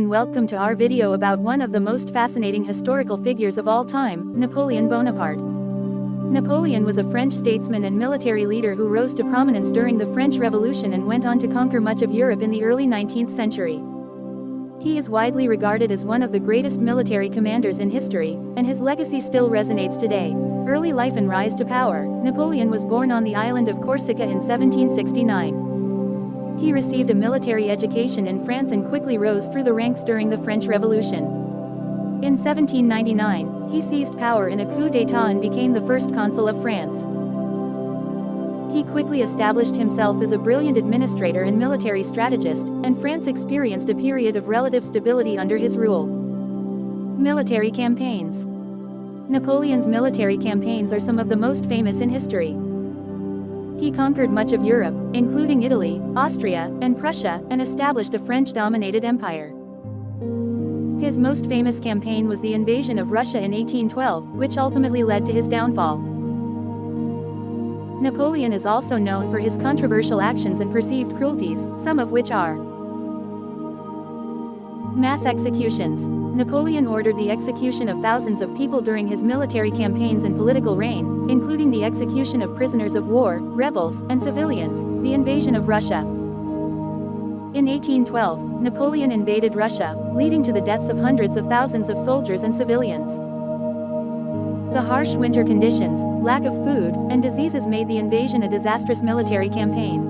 and welcome to our video about one of the most fascinating historical figures of all time, Napoleon Bonaparte. Napoleon was a French statesman and military leader who rose to prominence during the French Revolution and went on to conquer much of Europe in the early 19th century. He is widely regarded as one of the greatest military commanders in history, and his legacy still resonates today. Early life and rise to power. Napoleon was born on the island of Corsica in 1769. He received a military education in France and quickly rose through the ranks during the French Revolution. In 1799, he seized power in a coup d'état and became the first consul of France. He quickly established himself as a brilliant administrator and military strategist, and France experienced a period of relative stability under his rule. Military campaigns. Napoleon's military campaigns are some of the most famous in history. He conquered much of Europe, including Italy, Austria, and Prussia, and established a French-dominated empire. His most famous campaign was the invasion of Russia in 1812, which ultimately led to his downfall. Napoleon is also known for his controversial actions and perceived cruelties, some of which are mass executions. Napoleon ordered the execution of thousands of people during his military campaigns and political reign, including the execution of prisoners of war, rebels, and civilians. The invasion of Russia. In 1812, Napoleon invaded Russia, leading to the deaths of hundreds of thousands of soldiers and civilians. The harsh winter conditions, lack of food, and diseases made the invasion a disastrous military campaign.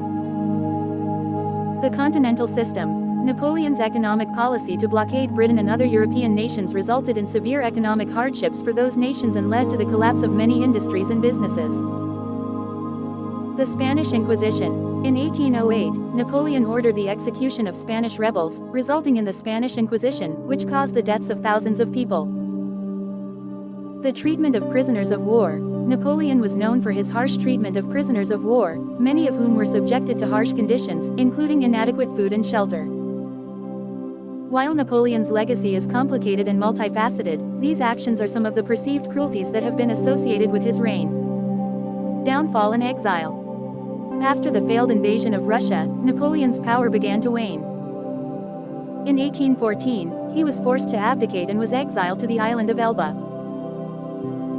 The Continental System. Napoleon's economic policy to blockade Britain and other European nations resulted in severe economic hardships for those nations and led to the collapse of many industries and businesses. The Spanish Inquisition. In 1808, Napoleon ordered the execution of Spanish rebels, resulting in the Spanish Inquisition, which caused the deaths of thousands of people. The treatment of prisoners of war. Napoleon was known for his harsh treatment of prisoners of war, many of whom were subjected to harsh conditions, including inadequate food and shelter. While Napoleon's legacy is complicated and multifaceted, these actions are some of the perceived cruelties that have been associated with his reign. Downfall and exile. After the failed invasion of Russia, Napoleon's power began to wane. In 1814, he was forced to abdicate and was exiled to the island of Elba.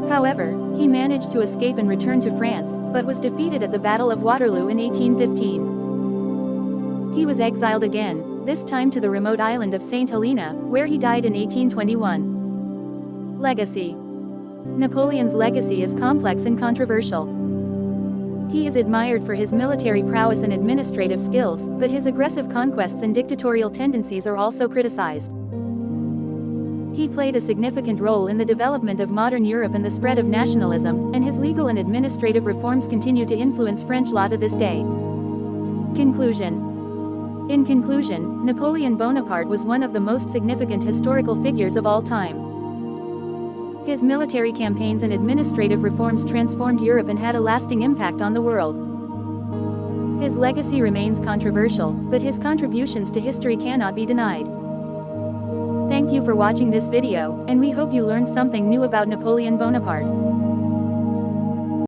However, he managed to escape and return to France, but was defeated at the Battle of Waterloo in 1815. He was exiled again, this time to the remote island of St. Helena, where he died in 1821. Legacy. Napoleon's legacy is complex and controversial. He is admired for his military prowess and administrative skills, but his aggressive conquests and dictatorial tendencies are also criticized. He played a significant role in the development of modern Europe and the spread of nationalism, and his legal and administrative reforms continue to influence French law to this day. Conclusion. In conclusion, Napoleon Bonaparte was one of the most significant historical figures of all time. His military campaigns and administrative reforms transformed Europe and had a lasting impact on the world. His legacy remains controversial, but his contributions to history cannot be denied. Thank you for watching this video, and we hope you learned something new about Napoleon Bonaparte.